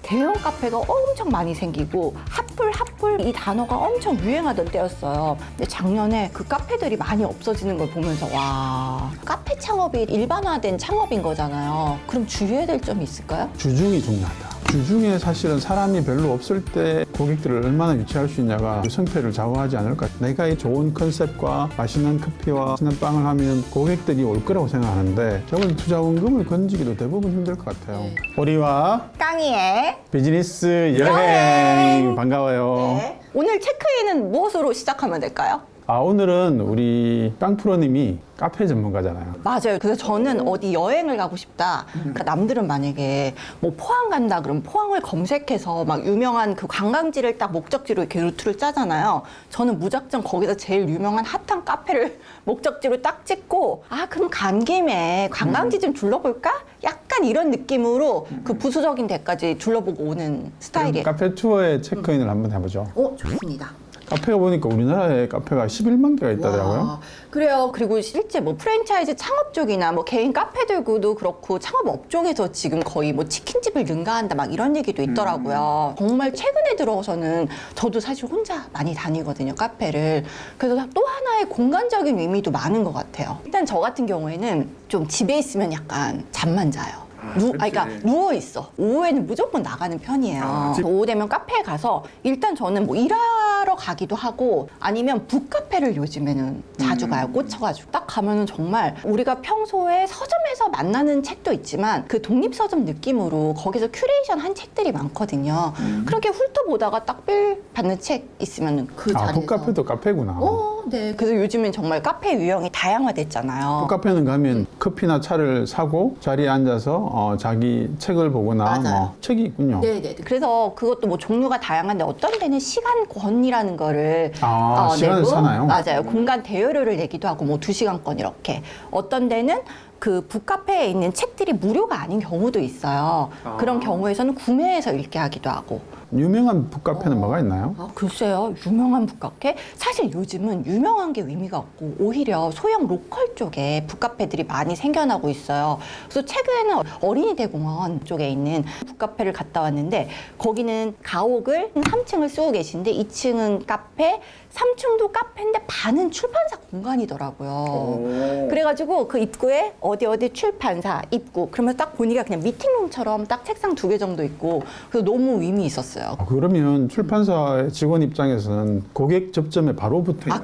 대형 카페가 엄청 많이 생기고 핫플 이 단어가 엄청 유행하던 때였어요. 근데 작년에 그 카페들이 많이 없어지는 걸 보면서 와, 카페 창업이 일반화된 창업인 거잖아요. 그럼 주의해야 될 점이 있을까요? 주중이 중요하다. 주중에 사실은 사람이 별로 없을 때 고객들을 얼마나 유치할 수 있냐가 성패를 좌우하지 않을까. 내가 이 좋은 컨셉과 맛있는 커피와 맛있는 빵을 하면 고객들이 올 거라고 생각하는데 적은 투자원금을 건지기도 대부분 힘들 것 같아요. 오리와 깡이의 비즈니스 여행 반가워요. 네. 오늘 체크인은 무엇으로 시작하면 될까요? 오늘은 우리 빵프로님이 카페 전문가잖아요. 맞아요. 그래서 저는 어디 여행을 가고 싶다. 그러니까 남들은 만약에 뭐 포항 간다 그러면 포항을 검색해서 막 유명한 그 관광지를 딱 목적지로 이렇게 루트를 짜잖아요. 저는 무작정 거기서 제일 유명한 핫한 카페를 목적지로 딱 찍고 그럼 간 김에 관광지 좀 둘러볼까? 약간 이런 느낌으로 그 부수적인 데까지 둘러보고 오는 스타일이에요. 카페 투어의 체크인을 한번 해보죠. 좋습니다. 카페가 보니까 우리나라에 카페가 11만 개가 있다더라고요. 와, 그래요. 그리고 실제 뭐 프랜차이즈 창업 쪽이나 뭐 개인 카페들도 그렇고 창업 업종에서 지금 거의 뭐 치킨집을 능가한다 막 이런 얘기도 있더라고요. 정말 최근에 들어서는 저도 사실 혼자 많이 다니거든요, 카페를. 그래서 또 하나의 공간적인 의미도 많은 것 같아요. 일단 저 같은 경우에는 좀 집에 있으면 약간 잠만 자요. 그러니까 누워 있어. 오후에는 무조건 나가는 편이에요. 오후 되면 카페에 가서 일단 저는 뭐 일하러 가기도 하고 아니면 북카페를 요즘에는 자주 가요. 꽂혀가지고 딱 가면은 정말 우리가 평소에 서점에서 만나는 책도 있지만 그 독립서점 느낌으로 거기서 큐레이션 한 책들이 많거든요. 그렇게 훑어보다가 딱 빌 받는 책 있으면 그 자리에서 북카페도 카페구나. 네. 그래서 요즘엔 정말 카페 유형이 다양화됐잖아요. 북카페는 가면 커피나 차를 사고 자리에 앉아서 자기 책을 보거나 맞아요. 책이 있군요. 네네. 그래서 그것도 뭐 종류가 다양한데 어떤 데는 시간권이라는 거를 시간을 내고, 사나요? 맞아요. 공간 대여료를 내기도 하고 뭐 2시간권 이렇게. 어떤 데는 그 북카페에 있는 책들이 무료가 아닌 경우도 있어요. 그런 경우에서는 구매해서 읽게 하기도 하고. 유명한 북카페는 뭐가 있나요? 글쎄요. 유명한 북카페? 사실 요즘은 유명한 게 의미가 없고 오히려 소형 로컬 쪽에 북카페들이 많이 생겨나고 있어요. 그래서 최근에 어린이 대공원 쪽에 있는 북카페를 갔다 왔는데 거기는 가옥을 3층을 쓰고 계신데 2층은 카페, 3층도 카페인데 반은 출판사 공간이더라고요. 그래가지고 그 입구에 어디 출판사 입구 그러면 딱 보니까 그냥 미팅룸처럼 딱 책상 2개 정도 있고 그래서 너무 의미 있었어요. 그러면 출판사 직원 입장에서는 고객 접점에 바로 붙어 있나요?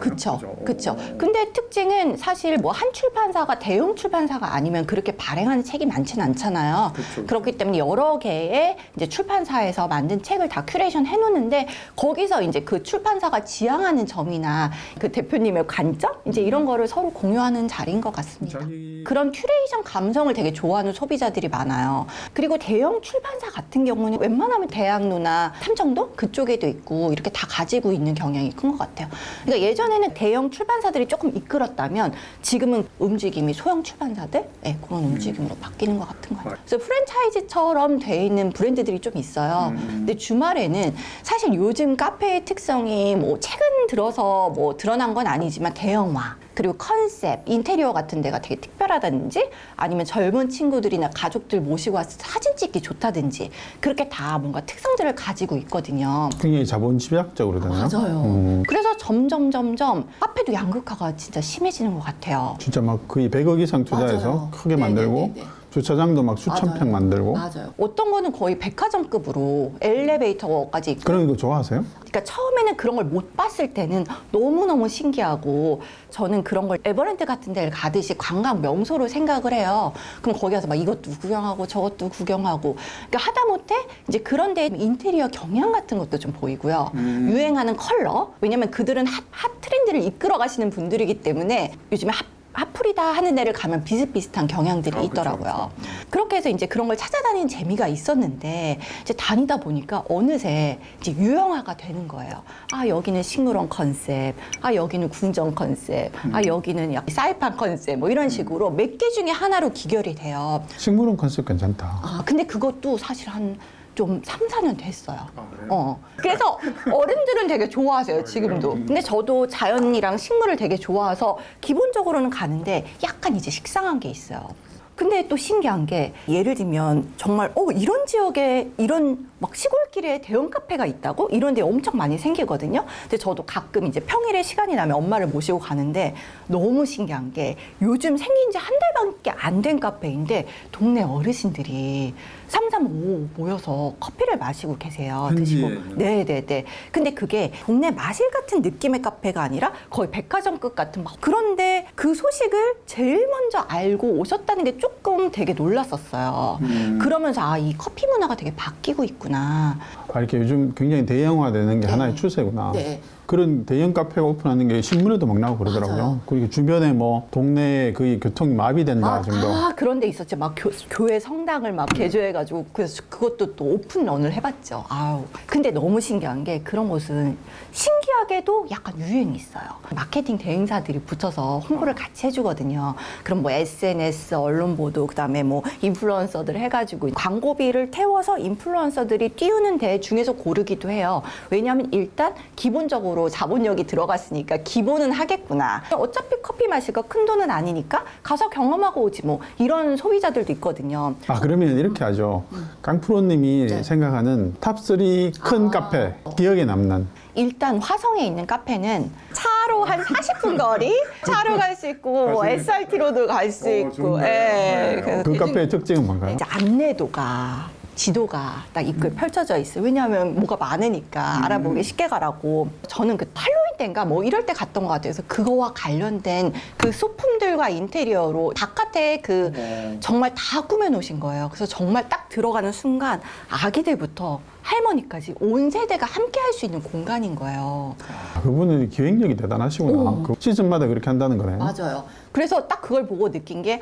그쵸. 근데 특징은 사실 뭐 한 출판사가 대형 출판사가 아니면 그렇게 발행하는 책이 많지는 않잖아요. 그렇기 때문에 여러 개의 이제 출판사에서 만든 책을 다 큐레이션 해놓는데 거기서 이제 그 출판사가 지향하는 점이나 그 대표님의 관점 이제 이런 거를 서로 공유하는 자리인 것 같습니다. 그런 큐레이션 감성을 되게 좋아하는 소비자들이 많아요. 그리고 대형 출판사 같은 경우는 웬만하면 대학로나 삼청동 그쪽에도 있고 이렇게 다 가지고 있는 경향이 큰 것 같아요. 그러니까 예전에는 대형 출판사들이 조금 이끌었다면 지금은 움직임이 소형 출판사들 그런 움직임으로 바뀌는 것 같은 거예요. 그래서 프랜차이즈처럼 돼 있는 브랜드들이 좀 있어요. 근데 주말에는 사실 요즘 카페의 특성이 뭐 최근 들어서 뭐 드러난 건 아니지만 대형화 그리고 컨셉, 인테리어 같은 데가 되게 특별하다든지 아니면 젊은 친구들이나 가족들 모시고 와서 사진 찍기 좋다든지 그렇게 다 뭔가 특성들을 가지고 있거든요. 굉장히 자본집약적으로 되나요? 맞아요. 그래서 점점 카페도 양극화가 진짜 심해지는 것 같아요. 진짜 막 거의 100억 이상 투자해서 맞아요. 크게 만들고 주차장도 막 수천 평 만들고. 맞아요. 어떤 거는 거의 백화점급으로 엘리베이터까지 있고. 그런 거 좋아하세요? 그러니까 처음에는 그런 걸 못 봤을 때는 너무너무 신기하고 저는 그런 걸 에버랜드 같은 데를 가듯이 관광 명소로 생각을 해요. 그럼 거기 가서 막 이것도 구경하고 저것도 구경하고 그러니까 하다못해 이제 그런 데 인테리어 경향 같은 것도 좀 보이고요. 유행하는 컬러 왜냐면 그들은 핫 트렌드를 이끌어 가시는 분들이기 때문에 요즘에 핫플이다 하는 데를 가면 비슷비슷한 경향들이 있더라고요. 그렇게 해서 이제 그런 걸 찾아다니는 재미가 있었는데 이제 다니다 보니까 어느새 이제 유형화가 되는 거예요. 여기는 식물원 컨셉, 여기는 궁전 컨셉, 여기는 약간 사이판 컨셉 뭐 이런 식으로 몇 개 중에 하나로 기결이 돼요. 식물원 컨셉 괜찮다. 근데 그것도 사실 좀 3, 4년 됐어요. 그래서 어른들은 되게 좋아하세요, 지금도. 근데 저도 자연이랑 식물을 되게 좋아해서 기본적으로는 가는데 약간 이제 식상한 게 있어요. 근데 또 신기한 게 예를 들면 정말 이런 지역에 이런 막 시골길에 대형 카페가 있다고? 이런 데 엄청 많이 생기거든요. 근데 저도 가끔 이제 평일에 시간이 나면 엄마를 모시고 가는데 너무 신기한 게 요즘 생긴 지 한 달밖에 안 된 카페인데 동네 어르신들이 335 모여서 커피를 마시고 계세요. 드시고. 네네네. 근데 그게 동네 마실 같은 느낌의 카페가 아니라 거의 백화점급 같은 막 그런데 그 소식을 제일 먼저 알고 오셨다는 게 조금 되게 놀랐었어요. 그러면서 이 커피 문화가 되게 바뀌고 있구나. 이렇게 요즘 굉장히 대형화되는 게 하나의 추세구나. 네. 그런 대형 카페가 오픈하는 게 신문에도 막 나오고 그러더라고요. 맞아요. 그리고 주변에 뭐 동네에 거의 교통이 마비된다 정도. 그런 데 있었죠. 막 교회 성당을 막 개조해가지고 그래서 그것도 또 오픈런을 해봤죠. 근데 너무 신기한 게 그런 곳은 신기하게도 약간 유행이 있어요. 마케팅 대행사들이 붙어서 홍보를 같이 해주거든요. 그럼 뭐 SNS, 언론 보도, 그다음에 뭐 인플루언서들 해가지고 광고비를 태워서 인플루언서들이 띄우는 데 중에서 고르기도 해요. 왜냐하면 일단 기본적으로 자본력이 들어갔으니까 기본은 하겠구나. 어차피 커피 마실 거 큰 돈은 아니니까 가서 경험하고 오지 뭐 이런 소비자들도 있거든요. 그러면 이렇게 하죠. 강프로님이 생각하는 탑3 큰 카페, 기억에 남는. 일단 화성에 있는 카페는 차로 한 40분 거리 차로 갈 수 있고 뭐 SRT로도 갈 수 있고 그래서 그 카페의 특징은 뭔가요? 이제 안내도가 지도가 딱 입구에 펼쳐져 있어요. 왜냐하면 뭐가 많으니까 알아보기 쉽게 가라고. 저는 그 할로윈 때인가 뭐 이럴 때 갔던 것 같아요. 그래서 그거와 관련된 그 소품들과 인테리어로 바깥에 정말 다 꾸며 놓으신 거예요. 그래서 정말 딱 들어가는 순간 아기들부터 할머니까지 온 세대가 함께 할 수 있는 공간인 거예요. 그분은 기획력이 대단하시구나. 그 시즌마다 그렇게 한다는 거네. 맞아요. 그래서 딱 그걸 보고 느낀 게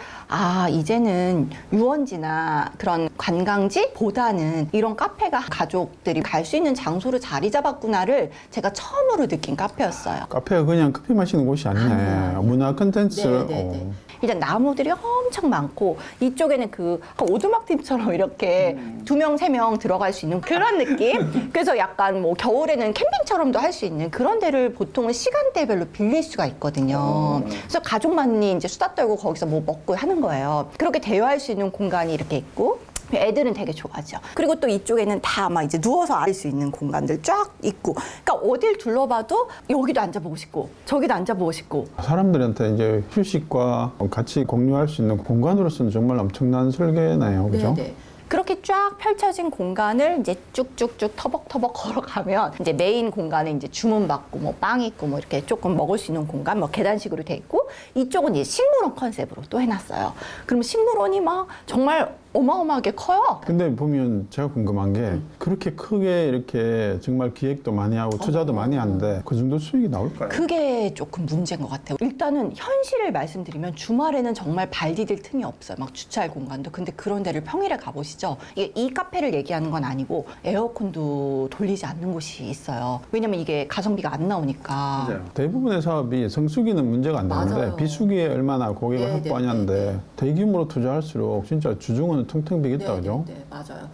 이제는 유원지나 그런 관광지보다는 이런 카페가 가족들이 갈 수 있는 장소로 자리 잡았구나를 제가 처음으로 느낀 카페였어요. 카페가 그냥 커피 마시는 곳이 아니네. 문화 컨텐츠를. 일단 나무들이 엄청 많고 이쪽에는 그 오두막팀처럼 이렇게 2명, 3명 들어갈 수 있는 그런 느낌? 그래서 약간 뭐 겨울에는 캠핑처럼도 할 수 있는 그런 데를 보통은 시간대별로 빌릴 수가 있거든요. 그래서 가족만이 이제 수다 떨고 거기서 뭐 먹고 하는 거예요. 그렇게 대화할 수 있는 공간이 이렇게 있고 애들은 되게 좋아하죠. 그리고 또 이쪽에는 다 막 이제 누워서 알 수 있는 공간들 쫙 있고, 그러니까 어딜 둘러봐도 여기도 앉아보고 싶고 저기도 앉아보고 싶고. 사람들한테 이제 휴식과 같이 공유할 수 있는 공간으로서는 정말 엄청난 설계네요, 그죠? 네네. 그렇게 쫙 펼쳐진 공간을 이제 쭉쭉쭉 터벅터벅 걸어가면 이제 메인 공간에 이제 주문 받고 뭐 빵 있고 뭐 이렇게 조금 먹을 수 있는 공간 뭐 계단식으로 돼 있고 이쪽은 이제 식물원 컨셉으로 또 해놨어요. 그럼 식물원이 막 정말 어마어마하게 커요. 근데 보면 제가 궁금한 게 그렇게 크게 이렇게 정말 기획도 많이 하고 투자도 많이 하는데 그 정도 수익이 나올까요? 그게 조금 문제인 것 같아요. 일단은 현실을 말씀드리면 주말에는 정말 발 디딜 틈이 없어요. 막 주차할 공간도. 근데 그런 데를 평일에 가보시죠. 이게 이 카페를 얘기하는 건 아니고 에어컨도 돌리지 않는 곳이 있어요. 왜냐면 이게 가성비가 안 나오니까. 맞아요. 대부분의 사업이 성수기는 문제가 안 되는데 맞아요. 비수기에 얼마나 고객을 네, 확보하냐인데 네, 네. 대규모로 투자할수록 진짜 주중은 텅텅 비겠다, 그죠? 네, 맞아요.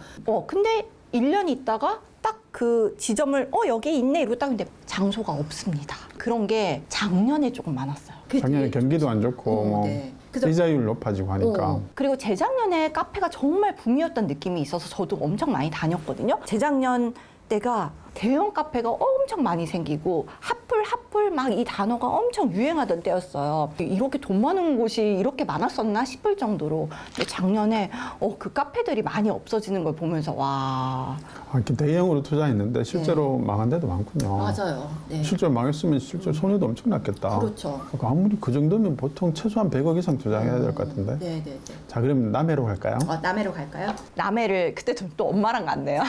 근데 1년 있다가 딱 그 지점을 여기 있네 이러고 딱 근데 장소가 없습니다. 그런 게 작년에 조금 많았어요. 작년에 경기도 안 좋고 뭐 네. 그래서 이자율 높아지고 하니까 그리고 재작년에 카페가 정말 붐이었던 느낌이 있어서 저도 엄청 많이 다녔거든요. 재작년 때가 대형 카페가 엄청 많이 생기고 핫플 막 이 단어가 엄청 유행하던 때였어요. 이렇게 돈 많은 곳이 이렇게 많았었나 싶을 정도로. 근데 작년에 그 카페들이 많이 없어지는 걸 보면서 와. 이렇게 대형으로 투자했는데 실제로 망한 데도 많군요. 맞아요. 네. 실제로 망했으면 실제로 손해도 엄청 났겠다. 그렇죠. 아무리 그 정도면 보통 최소한 100억 이상 투자해야 될 것 같은데. 네네네. 자, 그럼 남해로 갈까요? 남해로 갈까요? 남해를 그때 또 엄마랑 갔네요.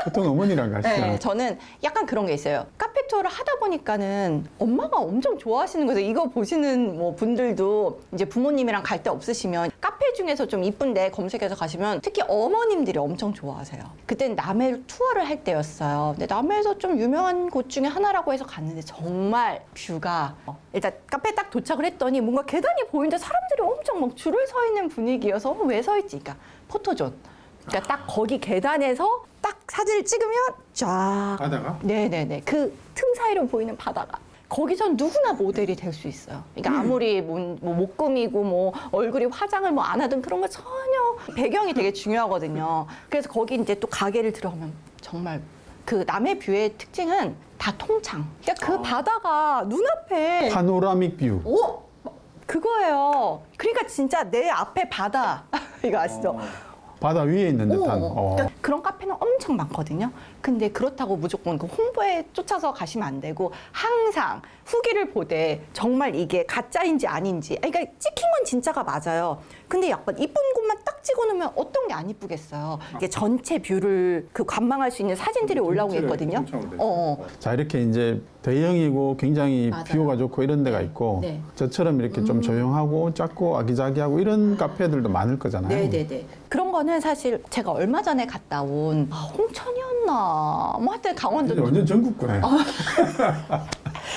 보통 어머니랑 가시죠. 네, 저는 약간 그런 게 있어요. 카페 투어를 하다 보니까는 엄마가 엄청 좋아하시는 거죠. 이거 보시는 뭐 분들도 이제 부모님이랑 갈 데 없으시면 카페 중에서 좀 이쁜데 검색해서 가시면 특히 어머님들이 엄청 좋아하세요. 그때는 남해를 투어를 할 때였어요. 근데 남해에서 좀 유명한 곳 중에 하나라고 해서 갔는데 정말 뷰가 일단 카페에 딱 도착을 했더니 뭔가 계단이 보이는데 사람들이 엄청 막 줄을 서 있는 분위기여서 왜 서 있지? 그러니까 포토존. 그러니까 딱 거기 계단에서 딱 사진을 찍으면 쫙 바다가? 네네네 그 틈 사이로 보이는 바다가 거기선 누구나 모델이 될 수 있어요. 그러니까 아무리 뭐 못 꾸미고 뭐 얼굴에 화장을 뭐 안 하든 그런 거 전혀 배경이 되게 중요하거든요. 그래서 거기 이제 또 가게를 들어가면 정말 그 남해 뷰의 특징은 다 통창. 그러니까 그 바다가 눈앞에 파노라믹 뷰. 오! 그거예요. 그러니까 진짜 내 앞에 바다. 이거 아시죠? 바다 위에 있는 듯한. 그러니까 그런 카페는 엄청 많거든요. 근데 그렇다고 무조건 그 홍보에 쫓아서 가시면 안 되고 항상 후기를 보되 정말 이게 가짜인지 아닌지. 그러니까 찍힌 건 진짜가 맞아요. 근데 약간 이쁜 곳만 딱 찍어놓으면 어떤 게 안 이쁘겠어요. 이게 전체 뷰를 그 관망할 수 있는 사진들이 올라오고 있거든요. 자, 이렇게 이제 대형이고 굉장히 맞아요. 뷰가 좋고 이런 데가 있고 네. 저처럼 이렇게 좀 조용하고 작고 아기자기하고 이런 카페들도 많을 거잖아요. 네네네. 그런 거는 사실 제가 얼마 전에 갔다 온 홍천이었나 뭐 하여튼 강원도 근데 완전 전국구네.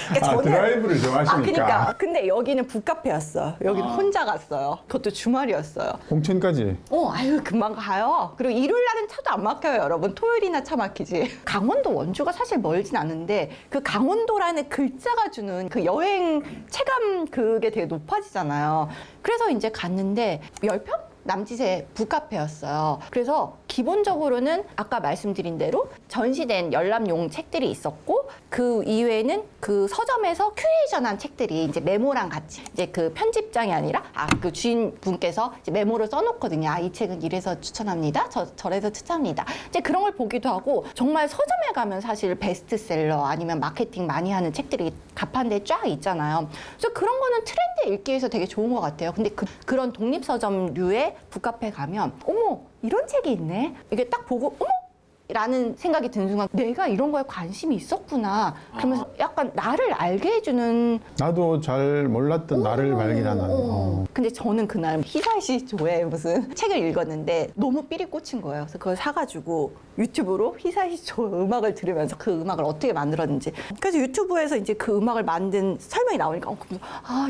그러니까 드라이브를 좋아하시니까. 그러니까 근데 여기는 북카페였어. 여기는 혼자 갔어요. 그것도 주말이었어요. 홍천까지. 아유 금방 가요. 그리고 일요일 날은 차도 안 막혀요, 여러분. 토요일이나 차 막히지. 강원도 원주가 사실 멀진 않은데 그 강원도라는 글자가 주는 그 여행 체감 그게 되게 높아지잖아요. 그래서 이제 갔는데 10평? 남짓의 북카페였어요. 그래서 기본적으로는 아까 말씀드린 대로 전시된 열람용 책들이 있었고 그 이외에는 그 서점에서 큐레이션한 책들이 이제 메모랑 같이 이제 그 편집장이 아니라 그 주인분께서 이제 메모를 써놓거든요. 이 책은 이래서 추천합니다. 저래서 추천합니다. 이제 그런 걸 보기도 하고 정말 서점에 가면 사실 베스트셀러 아니면 마케팅 많이 하는 책들이 가판대에 쫙 있잖아요. 그래서 그런 거는 트렌드 읽기 위해서 되게 좋은 것 같아요. 근데 그런 독립서점류의 북카페 가면 어머 이런 책이 있네. 이게 딱 보고 어머 라는 생각이 드는 순간 내가 이런 거에 관심이 있었구나. 그러면서 약간 나를 알게 해주는. 나도 잘 몰랐던 나를 발견하는. 근데 저는 그날 히사시조에 무슨 책을 읽었는데 너무 삘이 꽂힌 거예요. 그래서 그걸 사가지고 유튜브로 히사시조 음악을 들으면서 그 음악을 어떻게 만들었는지. 그래서 유튜브에서 이제 그 음악을 만든 설명이 나오니까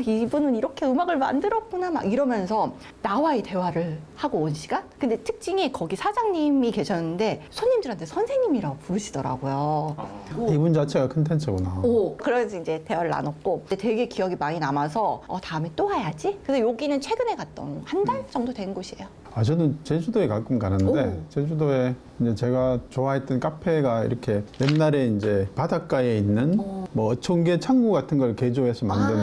이분은 이렇게 음악을 만들었구나 막 이러면서 나와의 대화를 하고 온 시간. 근데 특징이 거기 사장님이 계셨는데 손님들한테 선생님이라고 부르시더라고요. 이분 자체가 컨텐츠구나. 그래서 이제 대화를 나눴고 되게 기억이 많이 남아서 다음에 또 와야지. 그래서 여기는 최근에 갔던 한 달 정도 된 곳이에요. 저는 제주도에 가끔 가는데 제주도에 이제 제가 좋아했던 카페가 이렇게 옛날에 이제 바닷가에 있는 뭐 어촌계 창구 같은 걸 개조해서 만든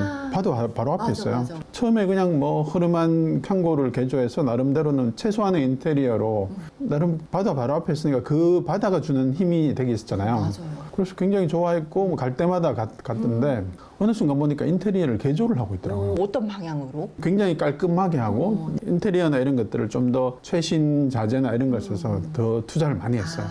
바로 앞에 있어요. 맞아. 처음에 그냥 뭐 흐름한 창고를 개조해서 나름대로는 최소한의 인테리어로 나름 바다 바로 앞에 있으니까 그 바다가 주는 힘이 되게 있었잖아요. 맞아요. 그래서 굉장히 좋아했고 갈 때마다 갔던데 어느 순간 보니까 인테리어를 개조를 하고 있더라고요. 어떤 방향으로? 굉장히 깔끔하게 하고 인테리어나 이런 것들을 좀 더 최신 자재나 이런 걸 써서 더 투자를 많이 했어요.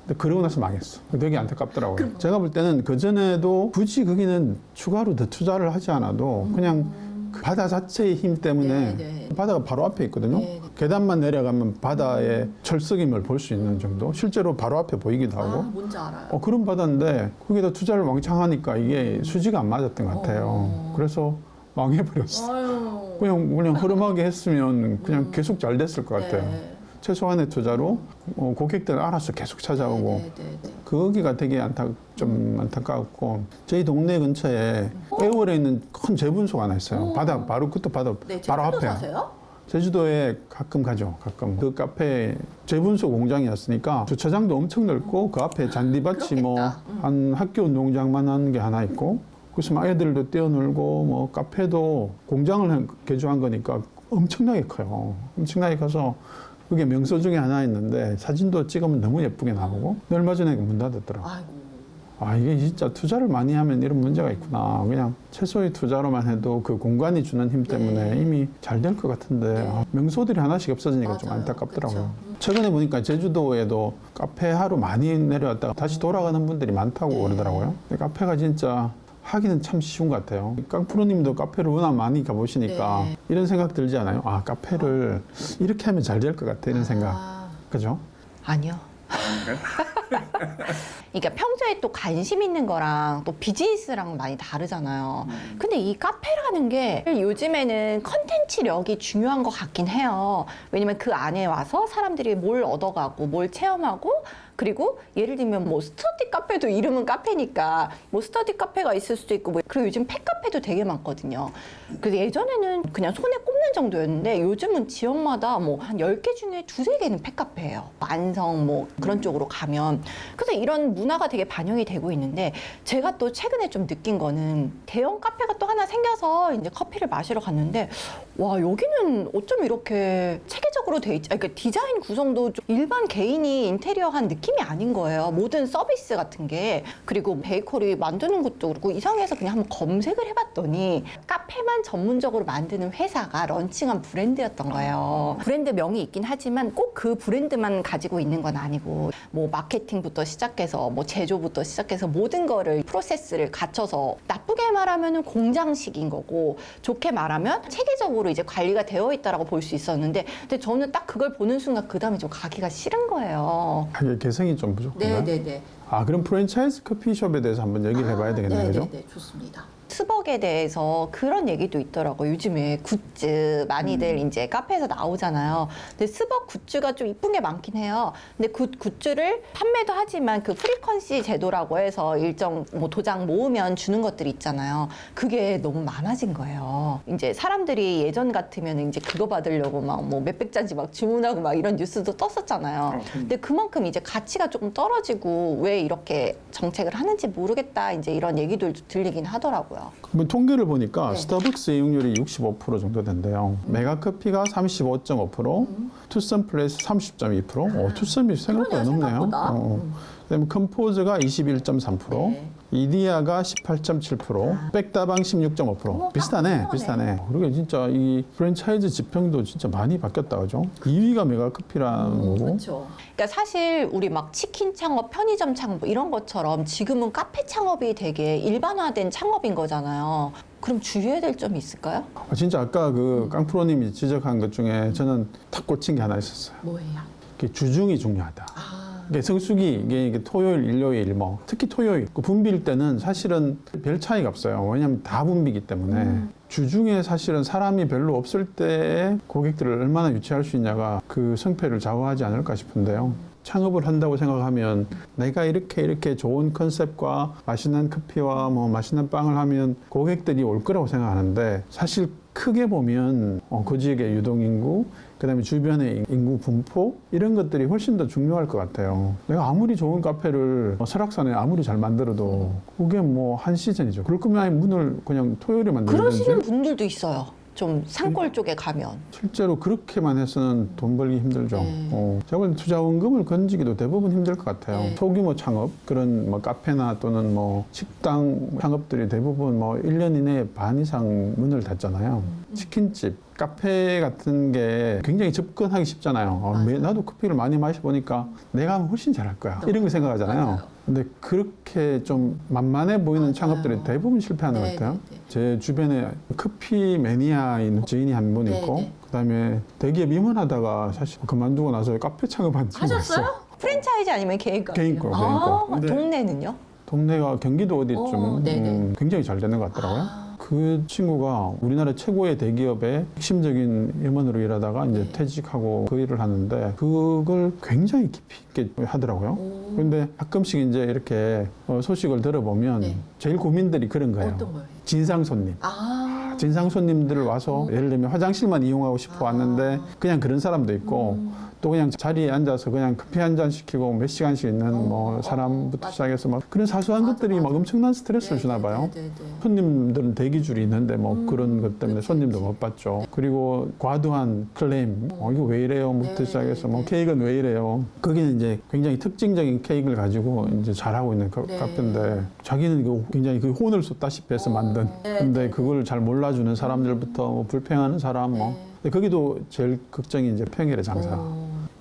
근데 그러고 나서 망했어. 되게 안타깝더라고요. 제가 볼 때는 그전에도 굳이 거기는 추가로 더 투자를 하지 않아도 그냥 그 바다 자체의 힘 때문에 바다가 바로 앞에 있거든요. 계단만 내려가면 바다의 철석임을 볼 수 있는 정도. 실제로 바로 앞에 보이기도 하고. 뭔지 알아요. 그런 바다인데 거기다 투자를 왕창 하니까 이게 수지가 안 맞았던 것 같아요. 그래서 망해버렸어. 그냥 흐름하게 했으면 그냥 계속 잘 됐을 것 같아요. 최소한의 투자로 고객들 알아서 계속 찾아오고 거기가 되게 좀 안타깝고 저희 동네 근처에 애월에 있는 큰 재분소가 하나 있어요. 바다 바로 바로 앞에. 사세요? 제주도에 가끔 가죠. 가끔 그 카페 재분소 공장이었으니까 주차장도 엄청 넓고 그 앞에 잔디밭이 뭐 한 학교 운동장만 한 게 하나 있고 그래서 막 애들도 뛰어놀고 뭐 카페도 공장을 개조한 거니까 엄청나게 커요. 엄청나게 커서 그게 명소 중에 하나 있는데 사진도 찍으면 너무 예쁘게 나오고 얼마 전에 문 닫았더라고요. 이게 진짜 투자를 많이 하면 이런 문제가 있구나. 그냥 최소의 투자로만 해도 그 공간이 주는 힘 때문에 이미 잘 될 것 같은데 명소들이 하나씩 없어지니까 좀 안타깝더라고요. 최근에 보니까 제주도에도 카페 하루 많이 내려왔다가 다시 돌아가는 분들이 많다고 그러더라고요. 근데 카페가 진짜 하기는 참 쉬운 것 같아요. 깡프로님도 카페를 워낙 많이 가보시니까 이런 생각 들지 않아요? 카페를 이렇게 하면 잘 될 것 같아 이런 생각. 그죠? 아니요. 아닌가요? 그러니까 평소에 또 관심 있는 거랑 또 비즈니스랑 많이 다르잖아요. 근데 이 카페라는 게 요즘에는 컨텐츠력이 중요한 것 같긴 해요. 왜냐면 그 안에 와서 사람들이 뭘 얻어가고 뭘 체험하고, 그리고 예를 들면 뭐 스터디 카페도 이름은 카페니까 뭐 스터디 카페가 있을 수도 있고, 뭐 그리고 요즘 펫카페도 되게 많거든요. 그래서 예전에는 그냥 손에 꼽는 정도였는데 요즘은 지역마다 뭐 한 10개 중에 두세 개는 펫카페예요. 안성 뭐 그런 쪽으로 가면. 그래서 이런 문화가 되게 반영이 되고 있는데, 제가 또 최근에 좀 느낀 거는 대형 카페가 또 하나 생겨서 이제 커피를 마시러 갔는데, 와, 여기는 어쩜 이렇게 체계적으로 돼 있지? 그러니까 디자인 구성도 좀 일반 개인이 인테리어 한 느낌이 아닌 거예요. 모든 서비스 같은 게. 그리고 베이커리 만드는 것도 그렇고 이상해서 그냥 한번 검색을 해봤더니 카페만 전문적으로 만드는 회사가 런칭한 브랜드였던 거예요. 브랜드 명이 있긴 하지만 꼭 그 브랜드만 가지고 있는 건 아니고, 뭐 마케팅부터 시작해서 뭐 제조부터 시작해서 모든 거를 프로세스를 갖춰서, 나쁘게 말하면 공장식인 거고, 좋게 말하면 체계적으로 이제 관리가 되어 있다라고 볼 수 있었는데, 근데 저는 딱 그걸 보는 순간 그 다음에 좀 가기가 싫은 거예요. 이게 개성이 좀 부족한가요? 네네네. 아, 그럼 프랜차이즈 커피숍에 대해서 한번 얘기를 해봐야 되겠네요, 그죠? 네네네, 좋습니다. 스벅에 대해서 그런 얘기도 있더라고요. 요즘에 굿즈 많이들 이제 카페에서 나오잖아요. 근데 스벅 굿즈가 좀 이쁜 게 많긴 해요. 근데 그 굿즈를 판매도 하지만 그 프리퀀시 제도라고 해서 일정 뭐 도장 모으면 주는 것들이 있잖아요. 그게 너무 많아진 거예요. 이제 사람들이 예전 같으면 이제 그거 받으려고 막 뭐 몇백 잔지 막 주문하고 막 이런 뉴스도 떴었잖아요. 근데 그만큼 이제 가치가 조금 떨어지고 왜 이렇게 정책을 하는지 모르겠다, 이제 이런 얘기들도 들리긴 하더라고요. 뭐 통계를 보니까 네. 스타벅스 이용률이 65% 정도 된대요. 메가커피가 35.5%, 투썸 플레이스 30.2%. 투썸이 생각보다 그러네요, 높네요. 생각보다. 그다음에 컴포즈가 21.3%, 네. 이디야가 18.7%, 백다방 16.5%. 어머, 비슷하네, 딱 비슷하네. 그러게 진짜 이 프랜차이즈 지평도 진짜 많이 바뀌었다, 그죠? 2위가 메가커피라는 거고. 그렇죠. 그러니까 사실 우리 막 치킨 창업, 편의점 창업 이런 것처럼 지금은 카페 창업이 되게 일반화된 창업인 거잖아요. 그럼 주의해야 될 점이 있을까요? 진짜 아까 그 깡프로님이 지적한 것 중에 저는 탁 꽂힌 게 하나 있었어요. 뭐예요? 그게 주중이 중요하다. 이게 성수기, 이게 토요일, 일요일, 뭐 특히 토요일 그 분비일 때는 사실은 별 차이가 없어요. 왜냐하면 다 분비기 때문에 주중에 사실은 사람이 별로 없을 때에 고객들을 얼마나 유치할 수 있냐가 그 성패를 좌우하지 않을까 싶은데요. 창업을 한다고 생각하면 내가 이렇게 좋은 컨셉과 맛있는 커피와 뭐 맛있는 빵을 하면 고객들이 올 거라고 생각하는데, 사실 크게 보면 그 지역의 유동인구, 그다음에 주변의 인구 분포 이런 것들이 훨씬 더 중요할 것 같아요. 내가 아무리 좋은 카페를 설악산에 아무리 잘 만들어도 그게 뭐 한 시즌이죠. 그럴 거면 아예 문을 그냥 토요일에 만들든지. 그러시는 분들도 있어요. 좀 산골 쪽에 가면. 실제로 그렇게만 해서는 돈 벌기 힘들죠. 제가 볼 때 투자원금을 건지기도 대부분 힘들 것 같아요. 네. 소규모 창업, 그런 뭐 카페나 또는 뭐 식당 창업들이 대부분 뭐 1년 이내에 반 이상 문을 닫잖아요. 치킨집, 카페 같은 게 굉장히 접근하기 쉽잖아요. 나도 커피를 많이 마셔보니까 내가 하면 훨씬 잘할 거야. 이런 거 생각하잖아요. 맞아요. 근데 그렇게 좀 만만해 보이는 맞아요. 창업들이 대부분 실패하는 것 같아요. 제 주변에 커피 매니아인 지인이 한 분 있고, 네네. 그다음에 대기업 임원하다가 사실 그만두고 나서 카페 창업한 친구가 있어요. 프랜차이즈 아니면 개인 거? 개인 거, 개인 아, 거. 근데 동네는요? 동네가 경기도 어디쯤 네네. 굉장히 잘 되는 것 같더라고요. 그 친구가 우리나라 최고의 대기업의 핵심적인 임원으로 일하다가 이제 퇴직하고 그 일을 하는데 그걸 굉장히 깊이 있게 하더라고요. 근데 가끔씩 이제 이렇게 소식을 들어보면 네. 제일 고민들이 그런 거예요. 어떤 거예요? 진상 손님. 진상 손님들을 와서 예를 들면 화장실만 이용하고 싶어 왔는데 그냥 그런 사람도 있고 또 그냥 자리에 앉아서 그냥 커피 한 잔 시키고 몇 시간씩 있는 뭐 사람부터 시작해서 막 그런 사소한 것들이 막 엄청난 스트레스를 주나 봐요. 손님들은 대기줄이 있는데 뭐 그런 것 때문에 손님도 못 받죠. 그리고 과도한 클레임, 이거 왜 이래요? 부터 시작해서 뭐 케이크는 왜 이래요? 거기는 이제 굉장히 특징적인 케이크를 가지고 이제 잘하고 있는 카페인데 자기는 그 굉장히 그 혼을 쏟다시피 해서 만든 근데 그걸 잘 몰라주는 사람들부터 뭐 불평하는 사람 뭐 근데 거기도 제일 걱정이 이제 평일에 장사.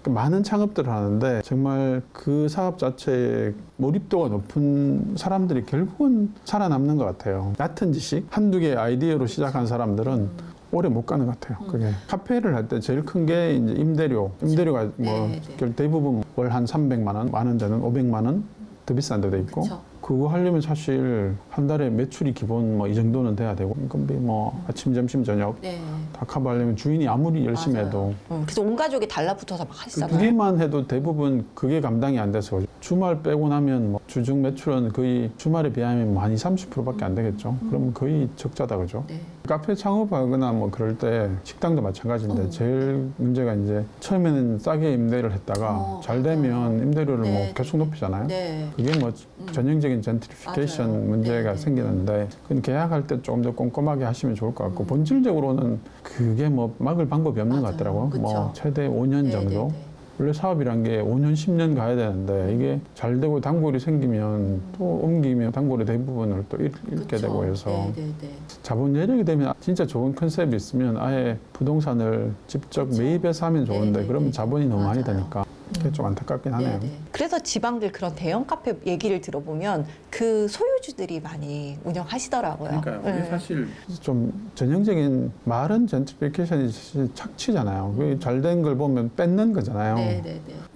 많은 창업들을 하는데 정말 그 사업 자체에 몰입도가 높은 사람들이 결국은 살아남는 것 같아요. 얕은 지식, 한두 개의 아이디어로 시작한 사람들은 오래 못 가는 것 같아요. 그게 카페를 할 때 제일 큰 게 이제 임대료가 뭐 대부분 월 한 300만 원, 많은 데는 500만 원, 더 비싼 데도 있고. 그쵸. 그거 하려면 사실 한 달에 매출이 기본 뭐 이 정도는 돼야 되고, 인건비 뭐 아침, 점심, 저녁 다 커버하려면 주인이 아무리 열심히 맞아요. 해도 그래서 온 가족이 달라붙어서 막 그 하시잖아요. 두 개만 해도 대부분 그게 감당이 안 돼서 주말 빼고 나면 뭐 주중 매출은 거의 주말에 비하면 뭐 한 20, 30%밖에 안 되겠죠. 그러면 거의 적자다 그죠. 카페 창업하거나 뭐 그럴 때 식당도 마찬가지인데 제일 문제가 이제 처음에는 싸게 임대를 했다가 잘 되면 임대료를 뭐 계속 높이잖아요. 그게 뭐 전형적인 젠트리피케이션 맞아요. 문제가 생기는데 그건 계약할 때 조금 더 꼼꼼하게 하시면 좋을 것 같고 본질적으로는 그게 뭐 막을 방법이 없는 것 같더라고요. 뭐 최대 5년 정도. 원래 사업이란 게 5년, 10년 가야 되는데 이게 잘 되고 단골이 생기면 또 옮기면 단골의 대부분을 또 잃게 되고 해서 자본 여력이 되면 진짜 좋은 컨셉이 있으면 아예 부동산을 직접 매입해서 하면 좋은데 그러면 자본이 너무 많이 되니까 그게 좀 안타깝긴 하네요. 그래서 지방들 그런 대형 카페 얘기를 들어보면 그 소유주들이 많이 운영하시더라고요. 그러니까요. 이게 사실 좀 전형적인 말은 젠트리피케이션이 사실 착취잖아요. 그게 잘된 걸 보면 뺏는 거잖아요.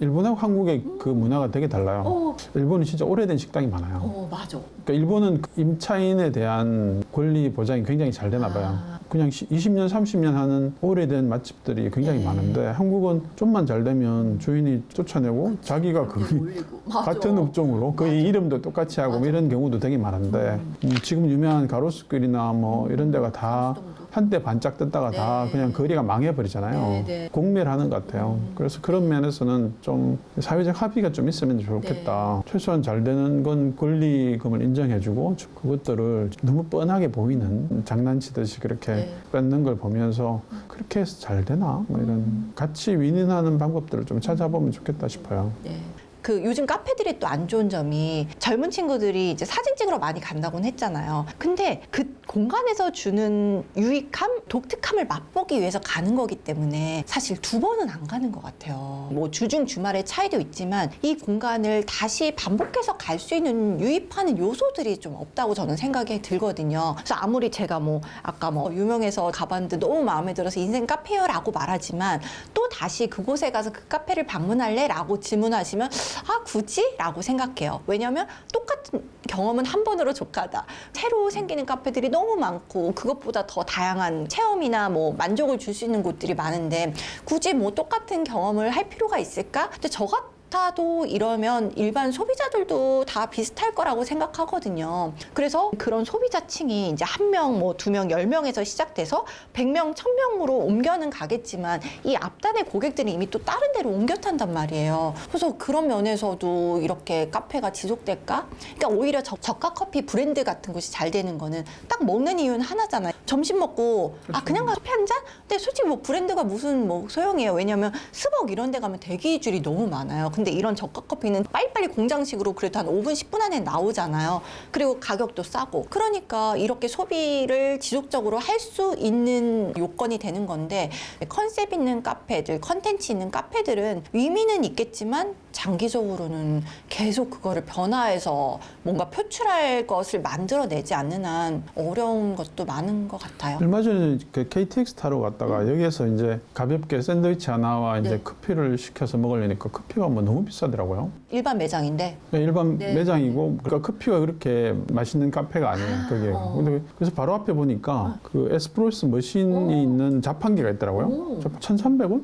일본하고 한국의 그 문화가 되게 달라요. 일본은 진짜 오래된 식당이 많아요. 맞아. 그러니까 일본은 임차인에 대한 권리 보장이 굉장히 잘 되나 봐요. 그냥 20년, 30년 하는 오래된 맛집들이 굉장히 많은데 한국은 좀만 잘 되면 주인이 쫓아내고 자기가 그 같은 업종으로 거의 이름도 똑같이 하고 뭐 이런 경우도 되게 많은데 지금 유명한 가로수길이나 뭐 이런 데가 다 한때 반짝 떴다가 다 그냥 거리가 망해버리잖아요. 공멸하는 것 같아요. 그래서 그런 면에서는 좀 사회적 합의가 좀 있으면 좋겠다. 최소한 잘 되는 건 권리금을 인정해주고 그것들을 너무 뻔하게 보이는 장난치듯이 그렇게 뺏는 걸 보면서 그렇게 해서 잘 되나? 뭐 이런 같이 윈윈하는 방법들을 좀 찾아보면 좋겠다 싶어요. 그 요즘 카페들이 또 안 좋은 점이 젊은 친구들이 이제 사진 찍으러 많이 간다고는 했잖아요. 근데 그 공간에서 주는 유익함, 독특함을 맛보기 위해서 가는 거기 때문에 사실 두 번은 안 가는 것 같아요. 뭐 주중 주말의 차이도 있지만 이 공간을 다시 반복해서 갈 수 있는 유입하는 요소들이 좀 없다고 저는 생각이 들거든요. 그래서 아무리 제가 뭐 아까 뭐 유명해서 가봤는데 너무 마음에 들어서 인생 카페요라고 말하지만 또 다시 그곳에 가서 그 카페를 방문할래? 라고 질문하시면 아 굳이? 라고 생각해요. 왜냐하면 똑같은 경험은 한 번으로 족하다. 새로 생기는 카페들이 너무 많고 그것보다 더 다양한 체험이나 뭐 만족을 줄 수 있는 곳들이 많은데 굳이 뭐 똑같은 경험을 할 필요가 있을까? 근데 저 같아도 이러면 일반 소비자들도 다 비슷할 거라고 생각하거든요. 그래서 그런 소비자층이 이제 1명, 뭐 2명, 10명에서 시작돼서 100명, 1000명으로 옮겨는 가겠지만 이 앞단의 고객들이 이미 또 다른 데로 옮겨 탄단 말이에요. 그래서 그런 면에서도 이렇게 카페가 지속될까? 그러니까 오히려 저가 커피 브랜드 같은 곳이 잘 되는 거는 딱 먹는 이유는 하나잖아요. 점심 먹고 아 그냥 가서 커피 한 잔? 근데 솔직히 뭐 브랜드가 무슨 뭐 소용이에요. 왜냐면 스벅 이런 데 가면 대기줄이 너무 많아요. 근데 이런 저가 커피는 빨리빨리 공장식으로 그래도 한 5분, 10분 안에 나오잖아요. 그리고 가격도 싸고. 그러니까 이렇게 소비를 지속적으로 할 수 있는 요건이 되는 건데 컨셉 있는 카페들, 컨텐츠 있는 카페들은 의미는 있겠지만 장기적으로는 계속 그거를 변화해서 뭔가 표출할 것을 만들어내지 않는 한 어려운 것도 많은 것 같아요. 얼마 전에 그 KTX 타러 갔다가 여기에서 이제 가볍게 샌드위치 하나와 이제 커피를 시켜서 먹으려니까 커피가 뭐 너무 비싸더라고요. 일반 매장인데. 일반 매장이고 그러니까 커피가 그렇게 맛있는 카페가 아니에요. 그게. 근데 그래서 바로 앞에 보니까 그 에스프레소 머신이 있는 자판기가 있더라고요. 1,300원?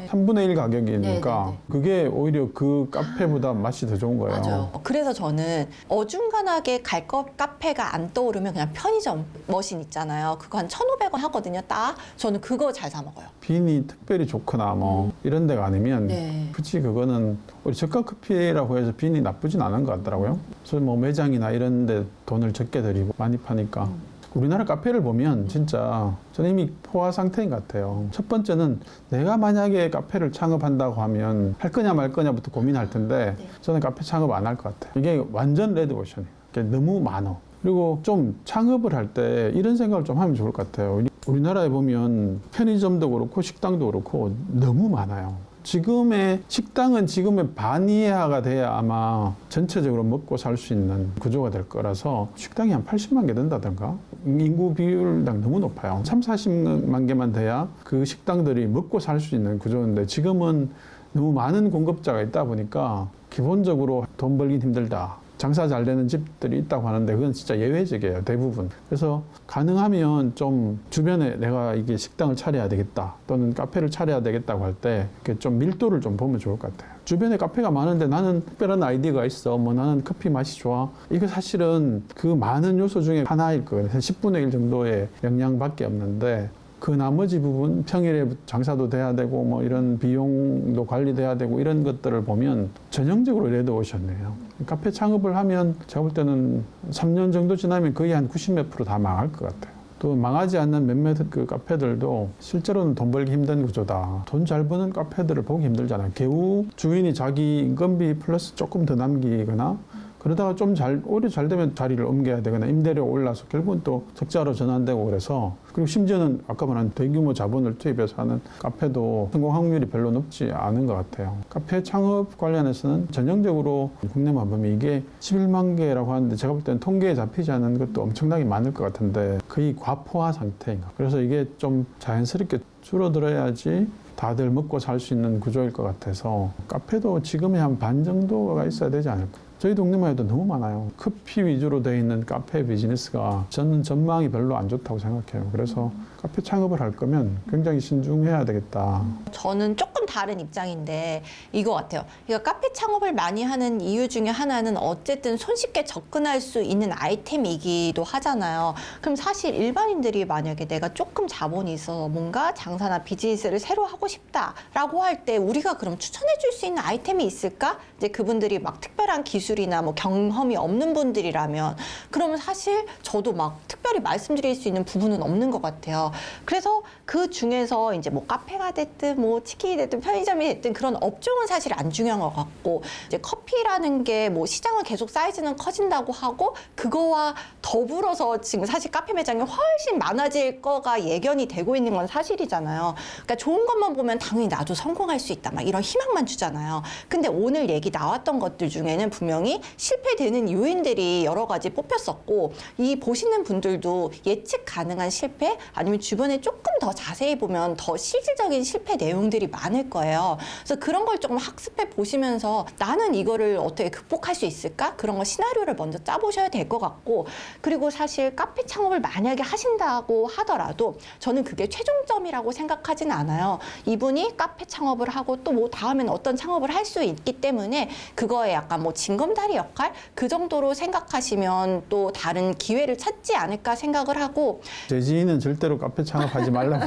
3분의 1 가격이니까 그게 오히려 그 카페보다 맛이 더 좋은 거예요. 맞아요. 그래서 저는 어중간하게 갈 것 카페가 안 떠오르면 그냥 편의점 머신 있잖아요. 그거 한 1,500원 하거든요. 딱. 저는 그거 잘 사 먹어요. 빈이 특별히 좋거나 뭐 이런 데가 아니면 굳이 그거는 우리 저가 커피라고 해서 빈이 나쁘진 않은 것 같더라고요. 그래서 뭐 매장이나 이런 데 돈을 적게 들이고 많이 파니까 우리나라 카페를 보면 진짜 저는 이미 포화 상태인 것 같아요. 첫 번째는 내가 만약에 카페를 창업한다고 하면 할 거냐 말 거냐부터 고민할 텐데 저는 카페 창업 안 할 것 같아요. 이게 완전 레드오션이에요. 너무 많아. 그리고 좀 창업을 할 때 이런 생각을 좀 하면 좋을 것 같아요. 우리나라에 보면 편의점도 그렇고 식당도 그렇고 너무 많아요. 지금의 식당은 지금의 반이하가 돼야 아마 전체적으로 먹고 살 수 있는 구조가 될 거라서 식당이 한 80만 개 된다던가 인구 비율당 너무 높아요. 3, 40만 개만 돼야 그 식당들이 먹고 살 수 있는 구조인데 지금은 너무 많은 공급자가 있다 보니까 기본적으로 돈 벌긴 힘들다. 장사 잘 되는 집들이 있다고 하는데 그건 진짜 예외적이에요, 대부분. 그래서 가능하면 좀 주변에 내가 이게 식당을 차려야 되겠다 또는 카페를 차려야 되겠다고 할 때 좀 밀도를 좀 보면 좋을 것 같아요. 주변에 카페가 많은데 나는 특별한 아이디어가 있어. 뭐 나는 커피 맛이 좋아. 이거 사실은 그 많은 요소 중에 하나일 거예요. 한 10분의 1 정도의 영향밖에 없는데 그 나머지 부분 평일에 장사도 돼야 되고 뭐 이런 비용도 관리돼야 되고 이런 것들을 보면 전형적으로 레드오션이에요. 카페 창업을 하면 제가 볼 때는 3년 정도 지나면 거의 한 90몇 % 다 망할 것 같아요. 또 망하지 않는 몇몇 그 카페들도 실제로는 돈 벌기 힘든 구조다. 돈 잘 버는 카페들을 보기 힘들잖아요. 겨우 주인이 자기 인건비 플러스 조금 더 남기거나 그러다가 좀 오래 잘 되면 자리를 옮겨야 되거나 임대료가 올라서 결국은 또 적자로 전환되고 그래서 그리고 심지어는 아까 말한 대규모 자본을 투입해서 하는 카페도 성공 확률이 별로 높지 않은 것 같아요. 카페 창업 관련해서는 전형적으로 국내만 보면 이게 11만 개라고 하는데 제가 볼 때는 통계에 잡히지 않은 것도 엄청나게 많을 것 같은데 거의 과포화 상태인가. 그래서 이게 좀 자연스럽게 줄어들어야지 다들 먹고 살 수 있는 구조일 것 같아서 카페도 지금의 한 반 정도가 있어야 되지 않을까. 저희 동네만 해도 너무 많아요. 커피 위주로 되어 있는 카페 비즈니스가 저는 전망이 별로 안 좋다고 생각해요. 그래서 카페 창업을 할 거면 굉장히 신중해야 되겠다. 저는 조금 다른 입장인데 이거 같아요. 그러니까 카페 창업을 많이 하는 이유 중에 하나는 어쨌든 손쉽게 접근할 수 있는 아이템이기도 하잖아요. 그럼 사실 일반인들이 만약에 내가 조금 자본이 있어서 뭔가 장사나 비즈니스를 새로 하고 싶다라고 할 때 우리가 그럼 추천해 줄 수 있는 아이템이 있을까? 이제 그분들이 막 특별한 기술이나 뭐 경험이 없는 분들이라면 그러면 사실 저도 막 특별히 말씀드릴 수 있는 부분은 없는 것 같아요. 그래서 그 중에서 이제 뭐 카페가 됐든 뭐 치킨이 됐든 편의점이 됐든 그런 업종은 사실 안 중요한 것 같고 이제 커피라는 게 뭐 시장은 계속 사이즈는 커진다고 하고 그거와 더불어서 지금 사실 카페 매장이 훨씬 많아질 거가 예견이 되고 있는 건 사실이잖아요. 그러니까 좋은 것만 보면 당연히 나도 성공할 수 있다 막 이런 희망만 주잖아요. 근데 오늘 얘기 나왔던 것들 중에는 분명히 실패되는 요인들이 여러 가지 뽑혔었고 이 보시는 분들도 예측 가능한 실패 아니면 주변에 조금 더 자세히 보면 더 실질적인 실패 내용들이 많을 거예요. 그래서 그런 걸 조금 학습해 보시면서 나는 이거를 어떻게 극복할 수 있을까? 그런 거 시나리오를 먼저 짜보셔야 될 것 같고 그리고 사실 카페 창업을 만약에 하신다고 하더라도 저는 그게 최종점이라고 생각하진 않아요. 이분이 카페 창업을 하고 또 뭐 다음에는 어떤 창업을 할 수 있기 때문에 그거에 약간 뭐 징검다리 역할 그 정도로 생각하시면 또 다른 기회를 찾지 않을까 생각을 하고 제 지인은 절대로 카페 창업하지 말라고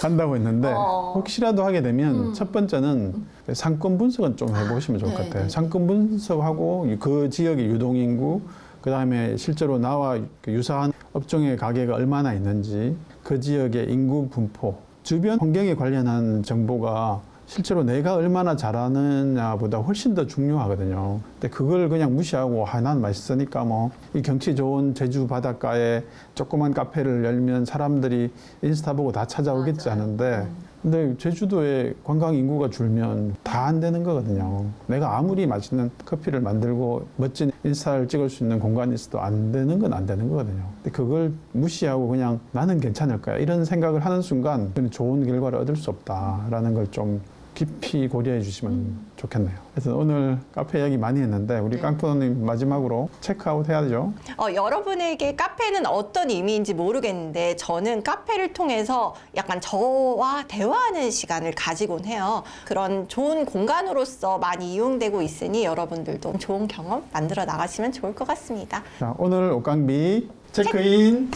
한다고 했는데 혹시라도 하게 되면 첫 번째는 상권 분석은 좀 해보시면 좋을 것 같아요. 상권 분석하고 그 지역의 유동인구 그다음에 실제로 나와 유사한 업종의 가게가 얼마나 있는지 그 지역의 인구 분포 주변 환경에 관련한 정보가 실제로 내가 얼마나 잘하느냐보다 훨씬 더 중요하거든요. 근데 그걸 그냥 무시하고 난 맛있으니까 뭐 이 경치 좋은 제주 바닷가에 조그만 카페를 열면 사람들이 인스타 보고 다 찾아오겠지 하는데 근데 제주도에 관광 인구가 줄면 다 안 되는 거거든요. 내가 아무리 맛있는 커피를 만들고 멋진 인스타를 찍을 수 있는 공간이 있어도 안 되는 건 안 되는 거거든요. 근데 그걸 무시하고 그냥 나는 괜찮을 거야 이런 생각을 하는 순간 좋은 결과를 얻을 수 없다라는 걸 좀 깊이 고려해 주시면 좋겠네요. 그래서 오늘 카페 이야기 많이 했는데 우리 깡프님 마지막으로 체크아웃 해야죠. 여러분에게 카페는 어떤 의미인지 모르겠는데 저는 카페를 통해서 약간 저와 대화하는 시간을 가지곤 해요. 그런 좋은 공간으로서 많이 이용되고 있으니 여러분들도 좋은 경험 만들어 나가시면 좋을 것 같습니다. 자, 오늘 옷강비 체크인